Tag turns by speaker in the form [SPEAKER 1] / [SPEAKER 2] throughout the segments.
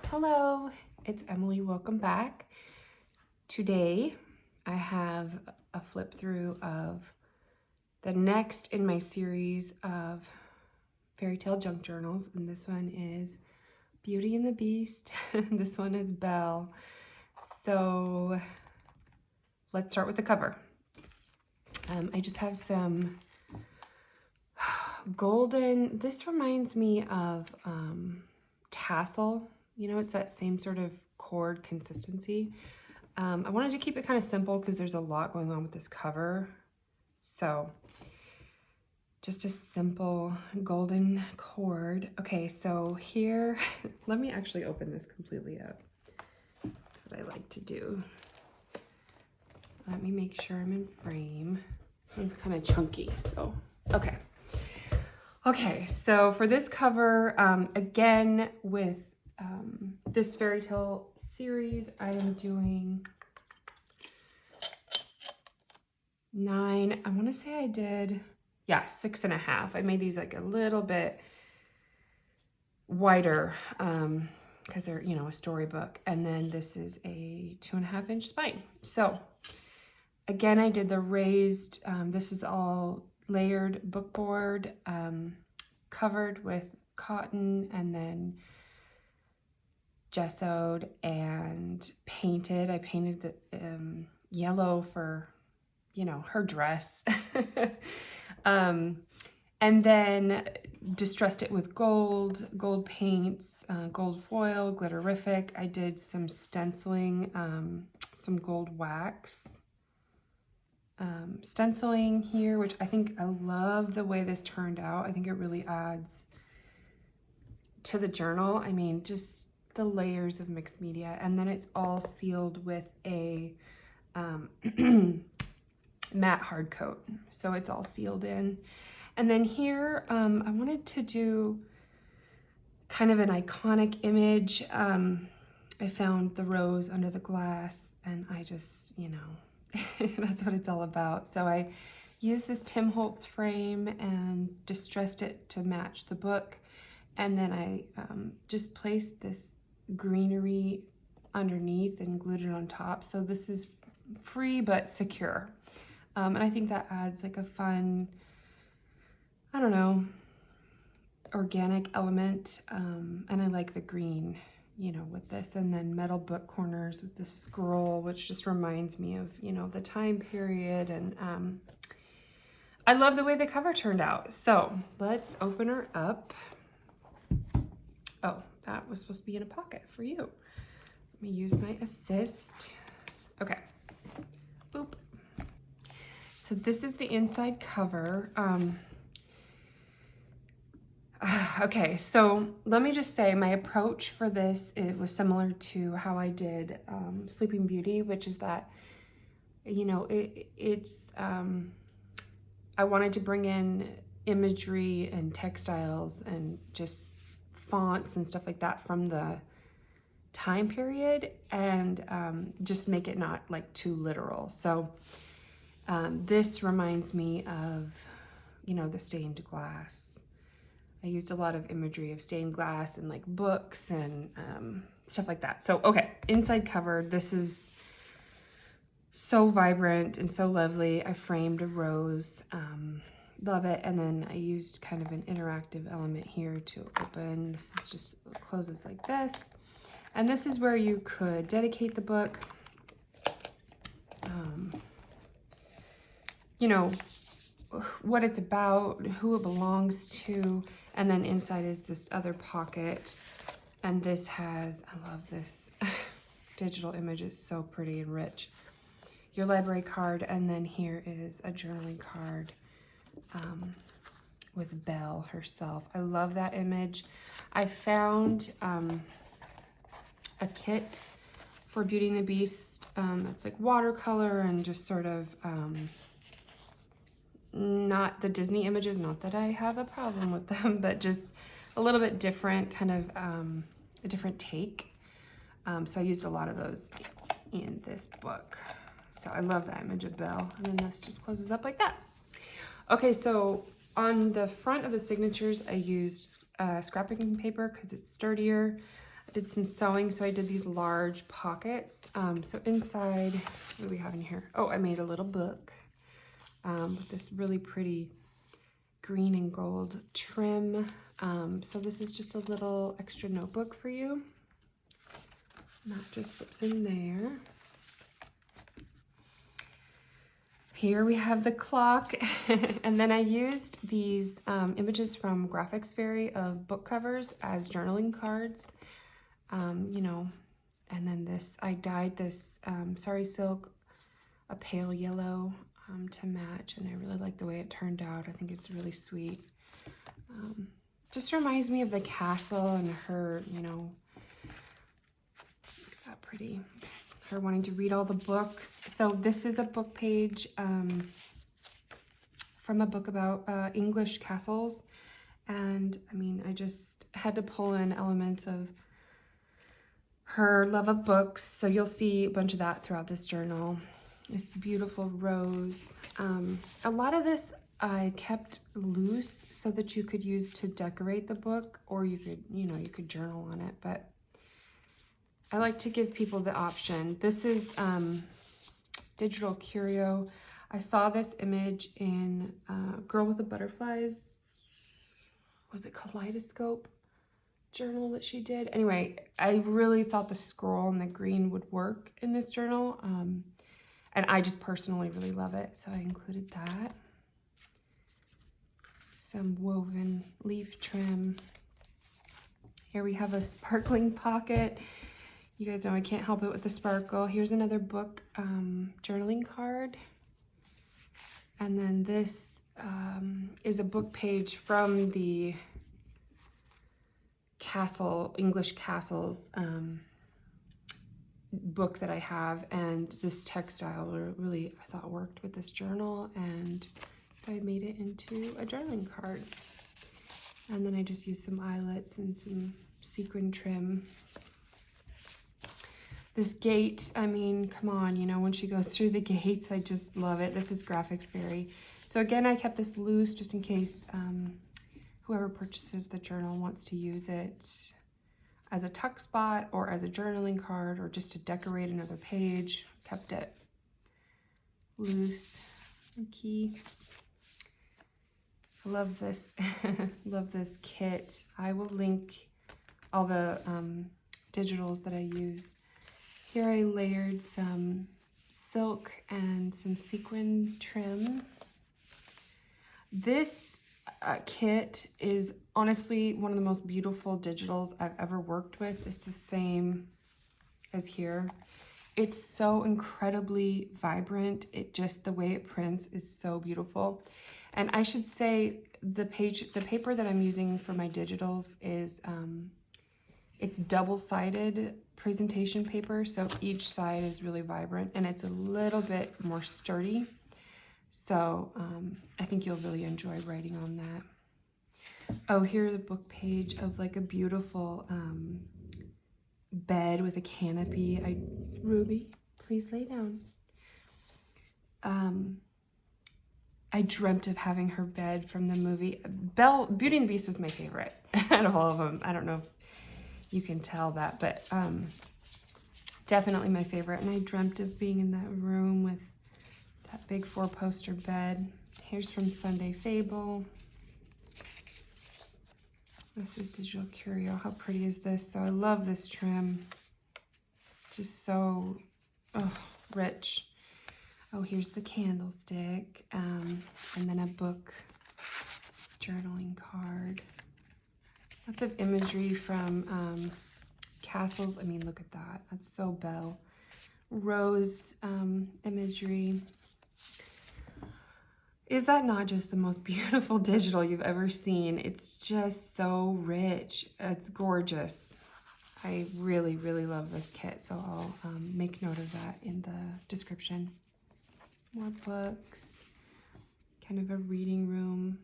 [SPEAKER 1] Hello, it's Emily. Welcome back. Today I have a flip through of the next in my series of fairy tale junk journals, and this one is Beauty and the Beast. This one is Belle. So let's start with the cover. I just have some golden, this reminds me of tassel. You know, it's that same sort of cord consistency. I wanted to keep it kind of simple because there's a lot going on with this cover. So just a simple golden cord. Okay, so here, let me actually open this completely up. That's what I like to do. Let me make sure I'm in frame. This one's kind of chunky, so, okay. Okay, so for this cover, again, with this fairy tale series, I am doing 9. I want to say I did, 6.5. I made these like a little bit wider because they're, you know, a storybook. And then this is a 2.5-inch spine. So again, I did the raised, this is all layered bookboard, covered with cotton and then gessoed and painted. I painted the yellow for, you know, her dress. And then distressed it with gold paints, gold foil, glitterific. I did some stenciling, some gold wax stenciling here, which I think I love the way this turned out. I think it really adds to the journal. I mean, just the layers of mixed media. And then it's all sealed with a matte hard coat. So it's all sealed in. And then here, I wanted to do kind of an iconic image. I found the rose under the glass and I just, you know, that's what it's all about. So I used this Tim Holtz frame and distressed it to match the book. And then I just placed this greenery underneath and glued it on top. So this is free but secure. And I think that adds like a fun, I don't know, organic element. And I like the green, you know, with this, and then metal book corners with this scroll, which just reminds me of, you know, the time period. And I love the way the cover turned out. So let's open her up. Oh, that was supposed to be in a pocket for you. Let me use my assist. Okay. Boop. So this is the inside cover. Okay, so let me just say my approach for this, it was similar to how I did Sleeping Beauty, which is that, you know, I wanted to bring in imagery and textiles and just fonts and stuff like that from the time period, and just make it not like too literal. So this reminds me of, you know, the stained glass. I used a lot of imagery of stained glass and like books and stuff like that. So, okay, inside cover, this is so vibrant and so lovely. I framed a rose, love it. And then I used kind of an interactive element here to open. This is just closes like this. And this is where you could dedicate the book. You know, what it's about, who it belongs to. And then inside is this other pocket. And this has, I love this digital image. It's so pretty and rich. Your library card. And then here is a journaling card with Belle herself. I love that image. I found a kit for Beauty and the Beast that's like watercolor and just sort of not the Disney images, not that I have a problem with them, but just a little bit different, kind of a different take. So I used a lot of those in this book. So I love that image of Belle. And then this just closes up like that. Okay, so on the front of the signatures, I used scrapbooking paper because it's sturdier. did some sewing, so I did these large pockets. So inside, what do we have in here? Oh, I made a little book with this really pretty green and gold trim. So this is just a little extra notebook for you. And that just slips in there. Here we have the clock, and then I used these images from Graphics Fairy of book covers as journaling cards, you know, and then this, I dyed this sari silk a pale yellow to match, and I really like the way it turned out. I think it's really sweet. Just reminds me of the castle and her, you know, look at that pretty. Her wanting to read all the books. So this is a book page from a book about English castles. And I mean, I just had to pull in elements of her love of books. So you'll see a bunch of that throughout this journal. This beautiful rose. A lot of this I kept loose so that you could use to decorate the book, or you could, you know, you could journal on it, but I like to give people the option. This is Digital Curio. I saw this image in Girl with the Butterflies. Was it Kaleidoscope journal that she did? Anyway, I really thought the scroll and the green would work in this journal. And I just personally really love it, so I included that. Some woven leaf trim. Here we have a sparkling pocket. You guys know I can't help it with the sparkle. Here's another book journaling card. And then this is a book page from the castle, English castles book that I have. And this textile really, I thought, worked with this journal. And so I made it into a journaling card. And then I just used some eyelets and some sequin trim. This gate, I mean, come on, you know, when she goes through the gates, I just love it. This is Graphics Fairy. So again, I kept this loose just in case whoever purchases the journal wants to use it as a tuck spot or as a journaling card or just to decorate another page. Kept it loose and key. I love this, love this kit. I will link all the digitals that I used. Here I layered some silk and some sequin trim. This kit is honestly one of the most beautiful digitals I've ever worked with. It's the same as here. It's so incredibly vibrant. It just, the way it prints is so beautiful. And I should say the paper that I'm using for my digitals is, it's double-sided presentation paper, so each side is really vibrant and it's a little bit more sturdy. So I think you'll really enjoy writing on that. Oh, here's a book page of like a beautiful bed with a canopy. Ruby, please lay down. I dreamt of having her bed from the movie. Belle, Beauty and the Beast was my favorite out of all of them. I don't know if you can tell that, but definitely my favorite. And I dreamt of being in that room with that big 4-poster bed. Here's from Sunday Fable. This is Digital Curio. How pretty is this? So I love this trim. Just so rich. Oh, here's the candlestick. And then a book journaling card. Lots of imagery from castles. I mean, look at that. That's so Belle. Rose imagery. Is that not just the most beautiful digital you've ever seen? It's just so rich. It's gorgeous. I really, really love this kit, so I'll make note of that in the description. More books. Kind of a reading room.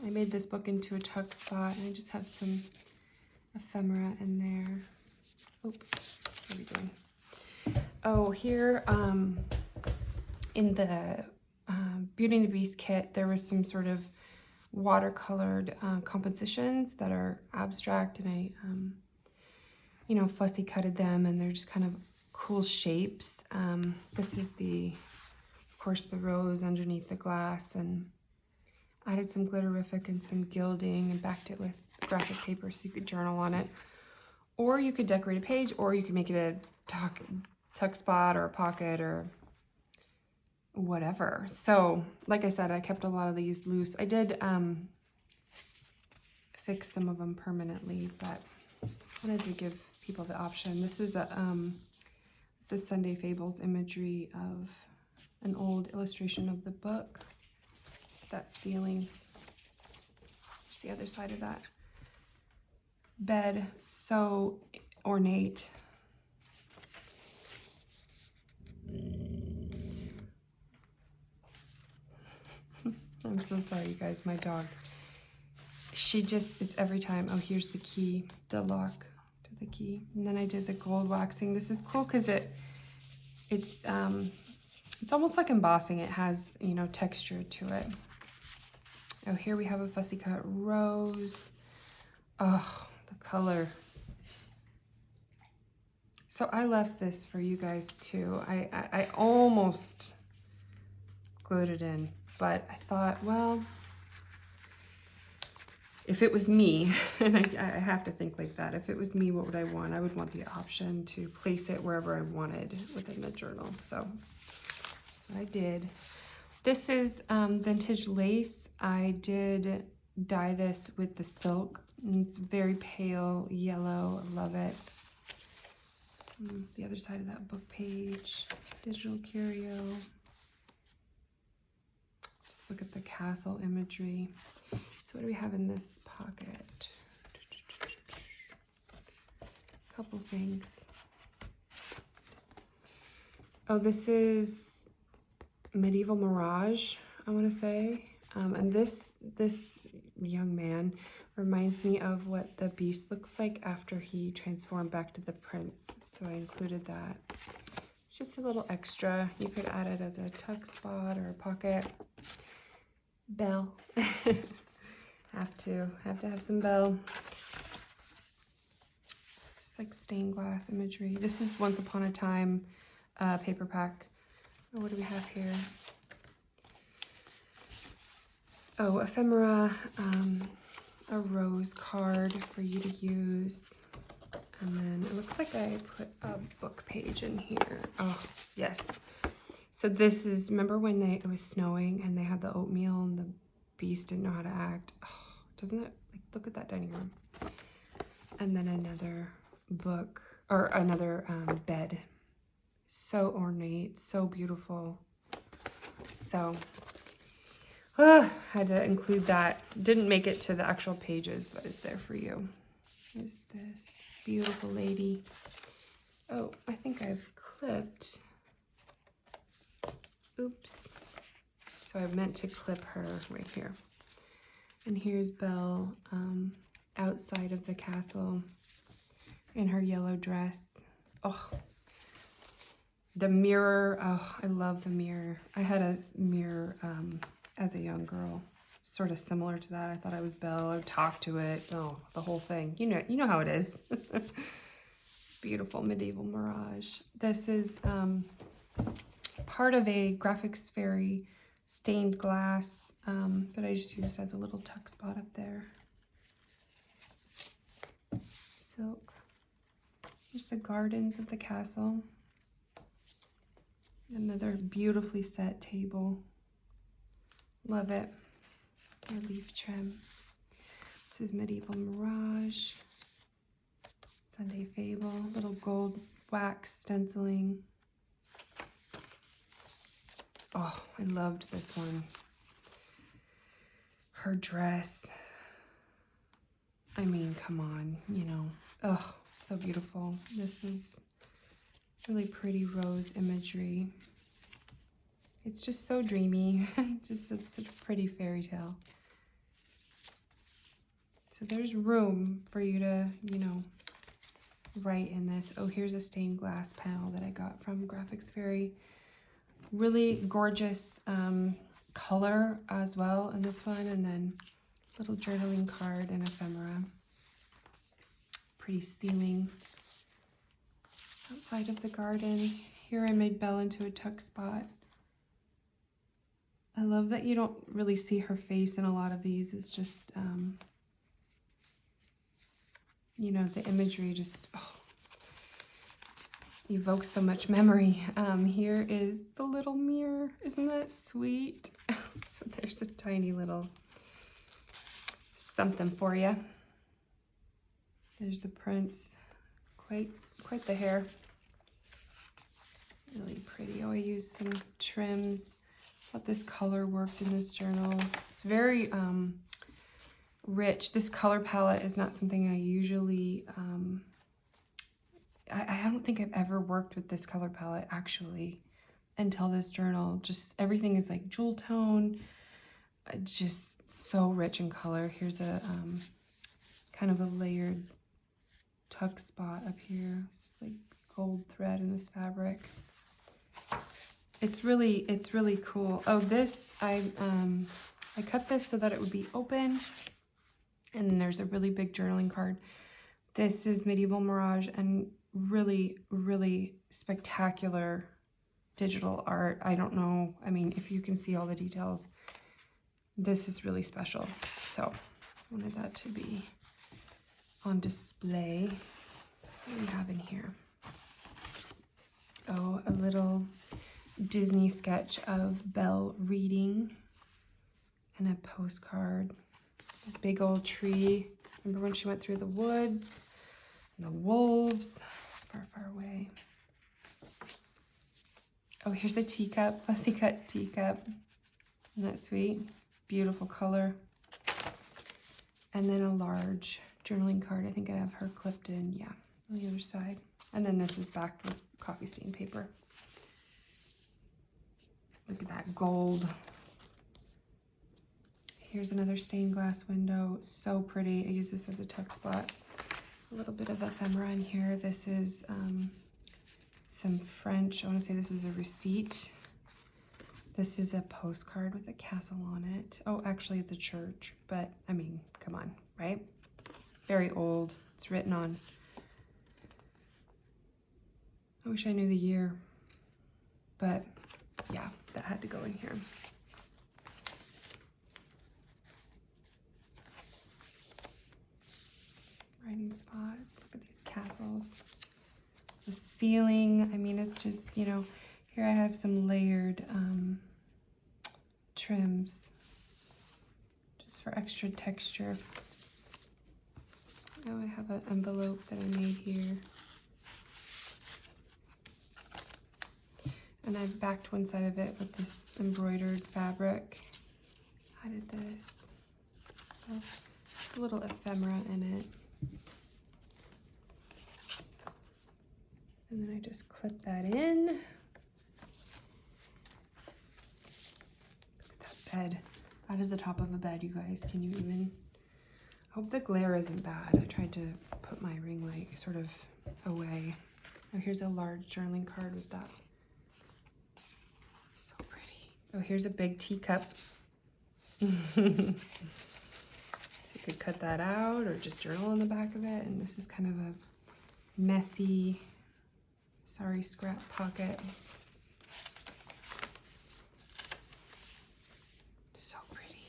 [SPEAKER 1] I made this book into a tuck spot, and I just have some ephemera in there. Oh, what are we doing? Oh, here in the Beauty and the Beast kit, there was some sort of watercolored compositions that are abstract, and I you know, fussy cutted them, and they're just kind of cool shapes. This is of course, the rose underneath the glass, and added some glitterific and some gilding and backed it with graphic paper so you could journal on it. Or you could decorate a page, or you could make it a tuck spot or a pocket or whatever. So, like I said, I kept a lot of these loose. I did fix some of them permanently, but I wanted to give people the option. This is Sunday Fables imagery of an old illustration of the book. That ceiling. There's the other side of that bed, so ornate. I'm so sorry, you guys. My dog, she just, it's every time. Oh, here's the key, the lock to the key. And then I did the gold waxing. This is cool because it's almost like embossing. It has, you know, texture to it. Oh, here we have a fussy cut rose. Oh, the color. So I left this for you guys too. I almost glued it in, but I thought, well, if it was me, and I have to think like that, if it was me, what would I want? I would want the option to place it wherever I wanted within the journal. So that's what I did. This is vintage lace. I did dye this with the silk, and it's very pale yellow. I love it. The other side of that book page, digital curio. Just look at the castle imagery. So what do we have in this pocket? A couple things. Oh, this is Medieval Mirage, I want to say. And this young man reminds me of what the beast looks like after he transformed back to the prince. So I included that. It's just a little extra. You could add it as a tuck spot or a pocket. Belle. have to have some Belle. It's like stained glass imagery. This is Once Upon a Time paper pack. Oh, what do we have here? Oh, ephemera, a rose card for you to use. And then it looks like I put a book page in here. Oh, yes. So this is, remember when it was snowing and they had the oatmeal and the beast didn't know how to act? Oh, doesn't it, like, look at that dining room. And then another book, or another bed. So ornate, so beautiful. So, had to include that. Didn't make it to the actual pages, but it's there for you. There's this beautiful lady. Oh, I think I've clipped. Oops. So I meant to clip her right here. And here's Belle outside of the castle in her yellow dress. Oh, the mirror. Oh, I love the mirror. I had a mirror as a young girl, sort of similar to that. I thought I was Belle. I would talk to it. Oh, the whole thing. You know how it is. Beautiful Medieval Mirage. This is part of a Graphics Fairy stained glass, but I just used as a little tuck spot up there. Silk. Here's the gardens of the castle. Another beautifully set table. Love it. A leaf trim. This is Medieval Mirage. Sunday Fable. Little gold wax stenciling. Oh, I loved this one. Her dress. I mean, come on, you know. Oh, so beautiful. This is really pretty rose imagery. It's just so dreamy. Just such a pretty fairy tale. So there's room for you to, you know, write in this. Oh, here's a stained glass panel that I got from Graphics Fairy. Really gorgeous color as well in this one. And then little journaling card and ephemera. Pretty ceiling. outside of the garden. Here I made Belle into a tuck spot. I love that you don't really see her face in a lot of these. It's just, you know, the imagery just evokes so much memory. Here is the little mirror. Isn't that sweet? So there's a tiny little something for you. There's the prince. Quite the hair. Really pretty. Oh, I used some trims. Thought this color worked in this journal. It's very rich. This color palette is not something I usually, I don't think I've ever worked with this color palette actually until this journal. Just everything is like jewel tone, just so rich in color. Here's a kind of a layered tuck spot up here. It's like gold thread in this fabric. It's really cool. Oh, this I cut this so that it would be open, and then there's a really big journaling card. This is Medieval Mirage, and really spectacular digital art. I don't know, I mean, if you can see all the details, this is really special. So I wanted that to be on display. What do we have in here? Oh, a little Disney sketch of Belle reading and a postcard. A big old tree. Remember when she went through the woods and the wolves far away. Oh, here's a teacup, fussy cut teacup. Isn't that sweet? Beautiful color. And then a large journaling card. I think I have her clipped in, yeah, on the other side. And then this is backed with coffee stain paper. Look at that gold. Here's another stained glass window. So pretty. I use this as a tuck spot. A little bit of ephemera in here. This is some French. I want to say this is a receipt. This is a postcard with a castle on it. Oh, actually it's a church, but I mean, come on, right? Very old. It's written on. I wish I knew the year, but yeah, that had to go in here. Writing spots. Look at these castles. The ceiling. I mean, it's just, you know, here I have some layered trims just for extra texture. Oh, I have an envelope that I made here. And I've backed one side of it with this embroidered fabric. Added this. So it's a little ephemera in it. And then I just clip that in. Look at that bed. That is the top of a bed, you guys. Can you even? I hope the glare isn't bad. I tried to put my ring light sort of away. Oh, here's a large journaling card with that. So pretty. Oh, here's a big teacup. So you could cut that out or just journal on the back of it. And this is kind of a messy, sorry, scrap pocket. So pretty.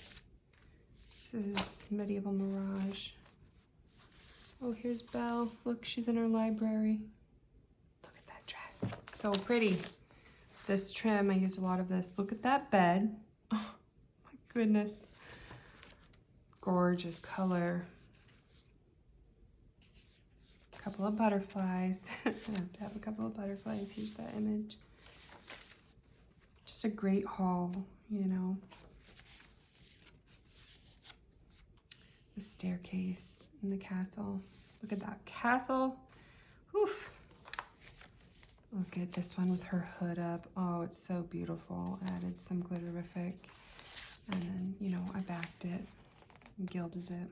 [SPEAKER 1] This is Medieval Mirage. Oh, here's Belle. Look, she's in her library. Look at that dress. So pretty. This trim, I used a lot of this. Look at that bed. Oh, my goodness. Gorgeous color. A couple of butterflies. I have to have a couple of butterflies. Here's that image. Just a great haul, you know. The staircase in the castle. Look at that castle. Oof. Look at this one with her hood up. Oh, it's so beautiful. Added some glitterific. And then, you know, I backed it and gilded it.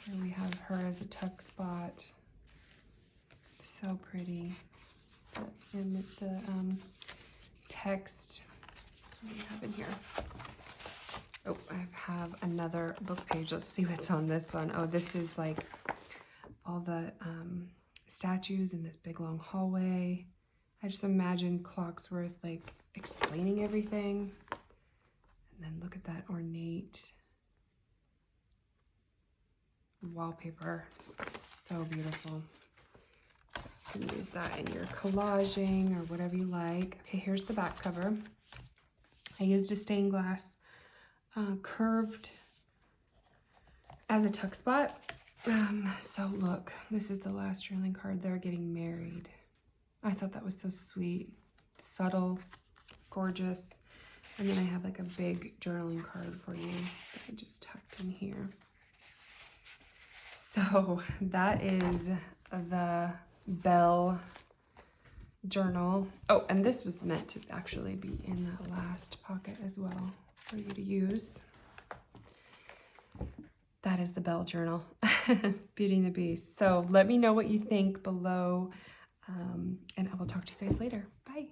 [SPEAKER 1] Here we have her as a tuck spot. So pretty. And the text. What do we have in here? Oh, I have another book page. Let's see what's on this one. Oh, this is like all the statues in this big long hallway. I just imagine Clocksworth like explaining everything. And then look at that ornate wallpaper. It's so beautiful. So you can use that in your collaging or whatever you like. Okay, here's the back cover. I used a stained glass curved as a tuck spot. So look, this is the last journaling card. They're getting married. I thought that was so sweet, subtle, gorgeous. And then I have like a big journaling card for you that I just tucked in here. So that is the Belle journal. Oh, and this was meant to actually be in that last pocket as well for you to use. That is the Belle journal, Beauty and the Beast. So let me know what you think below, and I will talk to you guys later. Bye.